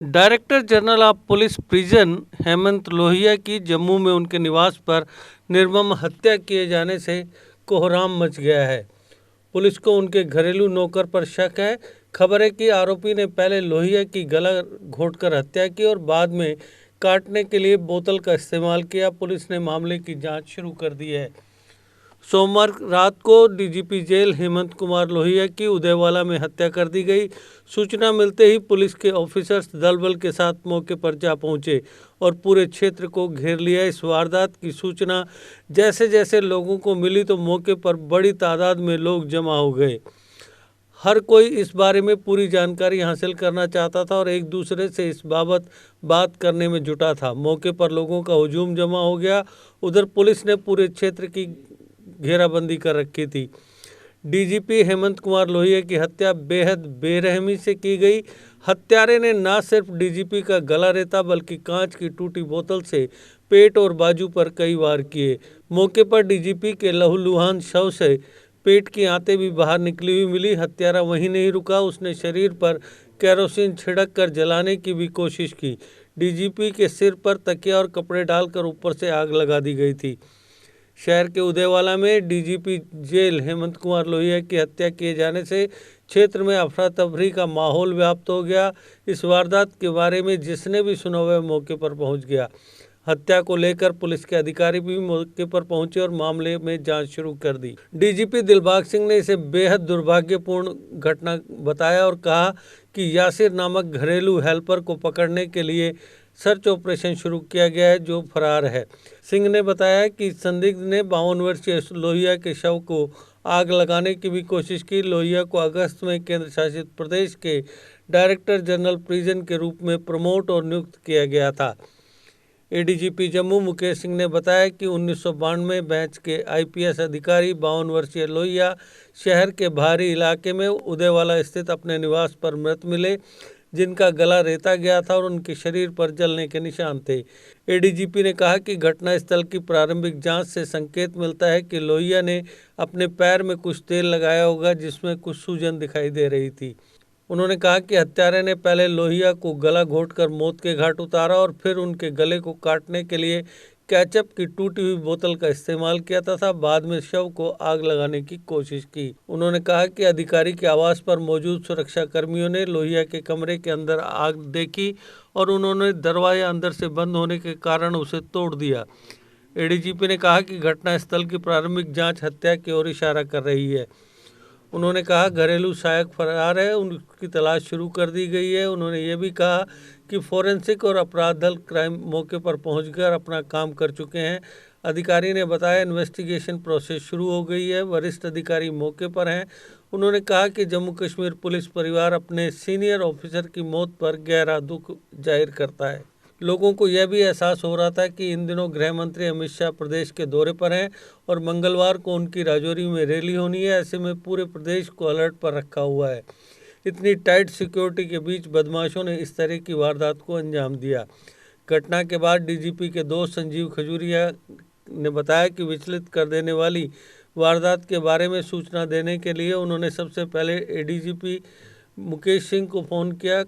Director general of police prison Hemant Lohia की जम्मू में उनके निवास पर निर्मम हत्या किए जाने से कोहराम मच गया है। पुलिस को उनके घरेलू नौकर पर शक है। खबर है कि आरोपी ने पहले लोहिया की गला घोंटकर हत्या की और बाद में काटने के लिए बोतल का इस्तेमाल किया। पुलिस ने मामले की जांच शुरू कर दी है। सोमवार रात को डीजीपी जेल हेमंत कुमार लोहिया की उदयवाला में हत्या कर दी गई। सूचना मिलते ही पुलिस के ऑफिसर्स दल बल के साथ मौके पर जा पहुंचे और पूरे क्षेत्र को घेर लिया। इस वारदात की सूचना जैसे जैसे लोगों को मिली तो मौके पर बड़ी तादाद में लोग जमा हो गए। हर कोई इस बारे में पूरी जानकारी हासिल करना चाहता था और एक दूसरे से इस बाबत बात करने में जुटा था। मौके पर लोगों का हुजूम जमा हो गया। उधर पुलिस ने पूरे क्षेत्र की घेराबंदी कर रखी थी। डीजीपी हेमंत कुमार लोहिया की हत्या बेहद बेरहमी से की गई। हत्यारे ने न सिर्फ डीजीपी का गला रेता बल्कि कांच की टूटी बोतल से पेट और बाजू पर कई वार किए। मौके पर डीजीपी के लहूलुहान शव से पेट की आंतें भी बाहर निकली हुई मिली। हत्यारा वहीं नहीं रुका, उसने शरीर पर केरोसिन छिड़क कर जलाने की भी कोशिश की। डीजीपी के सिर पर तकिया और कपड़े डालकर ऊपर से आग लगा दी गई थी। शहर के उदयवाला में डीजीपी जेल हेमंत कुमार लोहिया की हत्या किए जाने से क्षेत्र में अफरा तफरी का माहौल व्याप्त हो गया। इस वारदात के बारे में जिसने भी सुना वह मौके पर पहुंच गया। हत्या को लेकर पुलिस के अधिकारी भी मौके पर पहुंचे और मामले में जांच शुरू कर दी। डीजीपी दिलबाग सिंह ने इसे बेहद दुर्भाग्यपूर्ण घटना बताया और कहा कि यासिर नामक घरेलू हेल्पर को पकड़ने के लिए सर्च ऑपरेशन शुरू किया गया है, जो फरार है। सिंह ने बताया कि संदिग्ध ने 52 वर्षीय लोहिया के शव को आग लगाने की भी कोशिश की। लोहिया को अगस्त में केंद्र शासित प्रदेश के डायरेक्टर जनरल प्रिजन के रूप में प्रमोट और नियुक्त किया गया था। एडीजीपी जम्मू मुकेश सिंह ने बताया कि 1992 बैच के आईपीएस अधिकारी 52 वर्षीय लोहिया शहर के बाहरी इलाके में उदयवाला स्थित अपने निवास पर मृत मिले, जिनका गला रेता गया था और उनके शरीर पर जलने के निशान थे। एडीजीपी ने कहा कि घटनास्थल की प्रारंभिक जांच से संकेत मिलता है कि लोहिया ने अपने पैर में कुछ तेल लगाया होगा, जिसमें कुछ सूजन दिखाई दे रही थी। उन्होंने कहा कि हत्यारे ने पहले लोहिया को गला घोंटकर मौत के घाट उतारा और फिर उनके गले को काटने के लिए केचप की टूटी हुई बोतल का इस्तेमाल किया तथा बाद में शव को आग लगाने की कोशिश की। उन्होंने कहा कि अधिकारी के आवास पर मौजूद सुरक्षा कर्मियों ने लोहिया के कमरे के अंदर आग देखी और उन्होंने दरवाजा अंदर से बंद होने के कारण उसे तोड़ दिया। एडीजीपी ने कहा कि घटनास्थल की प्रारंभिक जांच हत्या की ओर इशारा कर रही है। उन्होंने कहा घरेलू सहायक फरार है, उनकी तलाश शुरू कर दी गई है। उन्होंने ये भी कहा कि फोरेंसिक और अपराध दल क्राइम मौके पर पहुंचकर अपना काम कर चुके हैं। अधिकारी ने बताया इन्वेस्टिगेशन प्रोसेस शुरू हो गई है, वरिष्ठ अधिकारी मौके पर हैं। उन्होंने कहा कि जम्मू कश्मीर पुलिस परिवार अपने सीनियर ऑफिसर की मौत पर गहरा दुख जाहिर करता है। लोगों को यह भी एहसास हो रहा था कि इन दिनों गृह मंत्री अमित शाह प्रदेश के दौरे पर हैं और मंगलवार को उनकी राजौरी में रैली होनी है। ऐसे में पूरे प्रदेश को अलर्ट पर रखा हुआ है। इतनी टाइट सिक्योरिटी के बीच बदमाशों ने इस तरह की वारदात को अंजाम दिया। घटना के बाद डीजीपी के दोस्त संजीव खजूरिया ने बताया कि विचलित कर देने वाली वारदात के बारे में सूचना देने के लिए उन्होंने सबसे पहले एडीजीपी मुकेश सिंह को फ़ोन किया।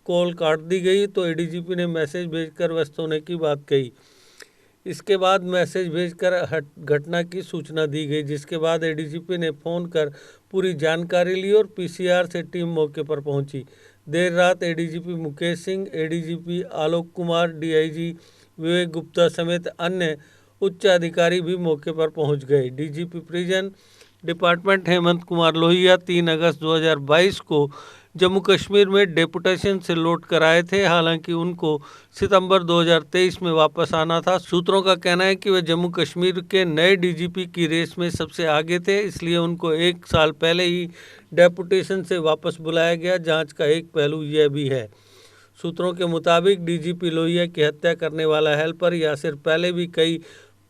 कॉल काट दी गई तो एडीजीपी ने मैसेज भेजकर व्यस्त होने की बात कही। इसके बाद मैसेज भेजकर घटना की सूचना दी गई, जिसके बाद एडीजीपी ने फ़ोन कर पूरी जानकारी ली और पीसीआर से टीम मौके पर पहुंची। देर रात ADGP Mukesh Singh, ADGP Alok Kumar, DIG विवेक गुप्ता समेत अन्य उच्च अधिकारी भी मौके पर पहुंच गए। DGP prison department Hemant Kumar Lohia 3 अगस्त 2022 को जम्मू कश्मीर में डेपुटेशन से लौट कर आए थे। हालांकि उनको सितंबर 2023 में वापस आना था। सूत्रों का कहना है कि वे जम्मू कश्मीर के नए डीजीपी की रेस में सबसे आगे थे, इसलिए उनको 1 साल पहले ही डेपुटेशन से वापस बुलाया गया। जांच का एक पहलू यह भी है। सूत्रों के मुताबिक डीजीपी लोहिया की हत्या करने वाला हेल्पर यासिर पहले भी कई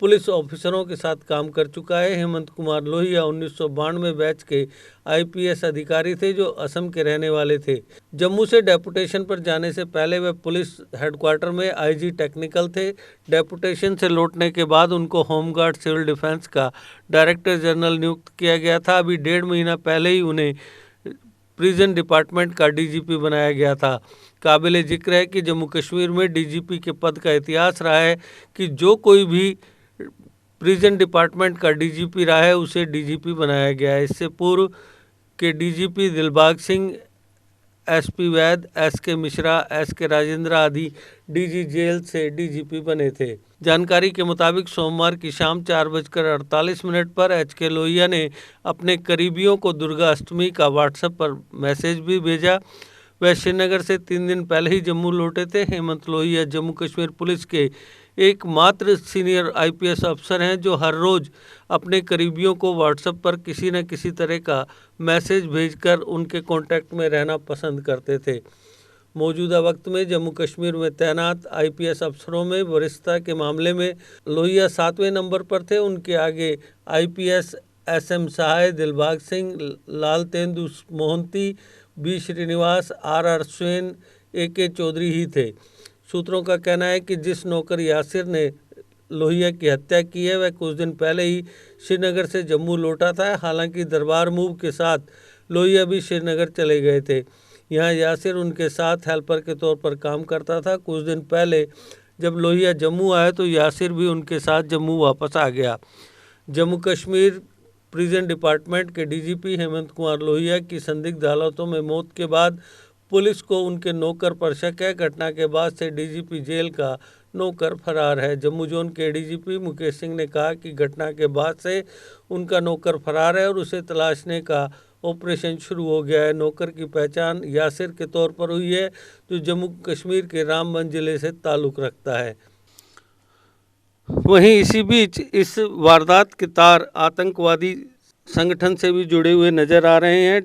पुलिस ऑफिसरों के साथ काम कर चुका है। हेमंत कुमार लोहिया 1992 बैच के आईपीएस अधिकारी थे जो असम के रहने वाले थे। जम्मू से डेपुटेशन पर जाने से पहले वे पुलिस हेडक्वार्टर में आईजी टेक्निकल थे। डेपुटेशन से लौटने के बाद उनको होमगार्ड सिविल डिफेंस का डायरेक्टर जनरल नियुक्त किया गया था। अभी 1.5 महीना पहले ही उन्हें प्रिजन डिपार्टमेंट का डीजीपी बनाया गया था। काबिल जिक्र है कि जम्मू कश्मीर में डीजीपी के पद का इतिहास रहा है कि जो कोई भी प्रिजन डिपार्टमेंट का डीजीपी रहा है उसे डीजीपी बनाया गया है। इससे पूर्व के डीजीपी दिलबाग सिंह, एसपी वैद, एसके मिश्रा, एसके राजेंद्र आदि डीजी जेल से डीजीपी बने थे। जानकारी के मुताबिक सोमवार की शाम 4:48 पर एचके लोहिया ने अपने करीबियों को दुर्गा अष्टमी का व्हाट्सएप पर मैसेज भी भेजा। वह श्रीनगर से 3 दिन पहले ही जम्मू लौटे थे। हेमंत लोहिया जम्मू कश्मीर पुलिस के एकमात्र सीनियर आईपीएस अफसर हैं जो हर रोज़ अपने करीबियों को व्हाट्सएप पर किसी न किसी तरह का मैसेज भेजकर उनके कांटेक्ट में रहना पसंद करते थे। मौजूदा वक्त में जम्मू कश्मीर में तैनात आईपीएस अफसरों में वरिष्ठता के मामले में लोहिया 7वें नंबर पर थे। उनके आगे IPS SM Sahay, Dilbagh Singh, Lalatendu Mohanty, B Srinivas, RR Swain, AK Chaudhary ही थे। सूत्रों का कहना है कि जिस नौकर यासिर ने लोहिया की हत्या की है वह कुछ दिन पहले ही श्रीनगर से जम्मू लौटा था। हालांकि दरबार मूव के साथ लोहिया भी श्रीनगर चले गए थे। यहाँ यासिर उनके साथ हेल्पर के तौर पर काम करता था। कुछ दिन पहले जब लोहिया जम्मू आए तो यासिर भी उनके साथ जम्मू वापस आ गया। जम्मू कश्मीर प्रिजन डिपार्टमेंट के डीजीपी हेमंत कुमार लोहिया की संदिग्ध हालतों में मौत के बाद पुलिस को उनके नौकर पर शक है। घटना के बाद से डीजीपी जेल का नौकर फरार है। जम्मू जोन के डीजीपी मुकेश सिंह ने कहा कि घटना के बाद से उनका नौकर फरार है और उसे तलाशने का ऑपरेशन शुरू हो गया है। नौकर की पहचान यासिर के तौर पर हुई है जो जम्मू कश्मीर के रामबन जिले से ताल्लुक़ रखता है। वहीं इसी बीच इस वारदात के तार आतंकवादी संगठन से भी जुड़े हुए नज़र आ रहे हैं।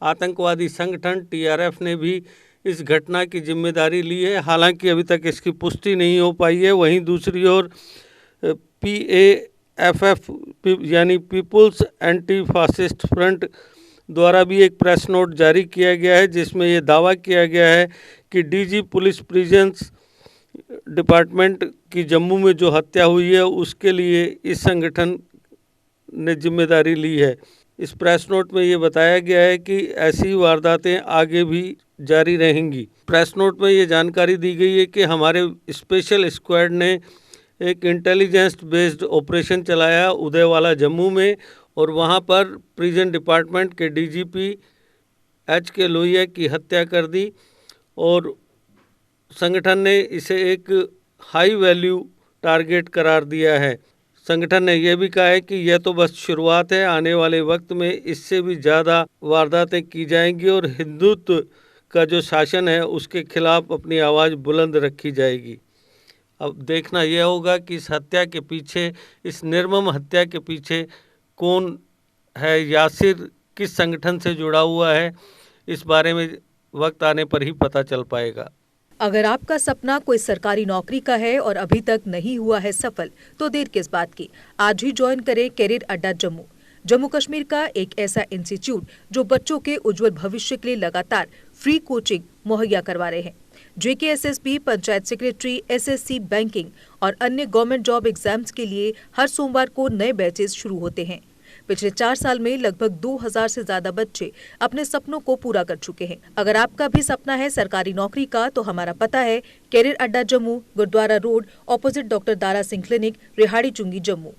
आतंकवादी संगठन टीआरएफ ने भी इस घटना की जिम्मेदारी ली है। हालांकि अभी तक इसकी पुष्टि नहीं हो पाई है। वहीं दूसरी ओर पीएएफएफ यानी पीपुल्स एंटी फासिस्ट फ्रंट द्वारा भी एक प्रेस नोट जारी किया गया है जिसमें ये दावा किया गया है कि डीजी पुलिस प्रिजन्स डिपार्टमेंट की जम्मू में जो हत्या हुई है उसके लिए इस संगठन ने जिम्मेदारी ली है। इस प्रेस नोट में ये बताया गया है कि ऐसी वारदातें आगे भी जारी रहेंगी। प्रेस नोट में ये जानकारी दी गई है कि हमारे स्पेशल स्क्वाड ने एक इंटेलिजेंस बेस्ड ऑपरेशन चलाया उदयवाला जम्मू में और वहाँ पर प्रिजन डिपार्टमेंट के डीजीपी एचके लोहिया की हत्या कर दी और संगठन ने इसे एक हाई वैल्यू टारगेट करार दिया है। संगठन ने यह भी कहा है कि यह तो बस शुरुआत है, आने वाले वक्त में इससे भी ज़्यादा वारदातें की जाएंगी और हिंदुत्व का जो शासन है उसके खिलाफ अपनी आवाज़ बुलंद रखी जाएगी। अब देखना यह होगा कि इस हत्या के पीछे, इस निर्मम हत्या के पीछे कौन है, यासिर किस संगठन से जुड़ा हुआ है, इस बारे में वक्त आने पर ही पता चल पाएगा। अगर आपका सपना कोई सरकारी नौकरी का है और अभी तक नहीं हुआ है सफल, तो देर किस बात की। आज ही ज्वाइन करें कैरियर अड्डा जम्मू। जम्मू कश्मीर का एक ऐसा इंस्टीट्यूट जो बच्चों के उज्जवल भविष्य के लिए लगातार फ्री कोचिंग मुहैया करवा रहे हैं। JKSSB, panchayat secretary, SSC, banking और अन्य गवर्नमेंट जॉब एग्जाम्स के लिए हर सोमवार को नए बैचेस शुरू होते हैं। पिछले 4 साल में लगभग 2000 से ज्यादा बच्चे अपने सपनों को पूरा कर चुके हैं। अगर आपका भी सपना है सरकारी नौकरी का, तो हमारा पता है career Adda Jammu, Gurudwara road, opposite doctor Dara Singh clinic, Rehari Chungi, Jammu.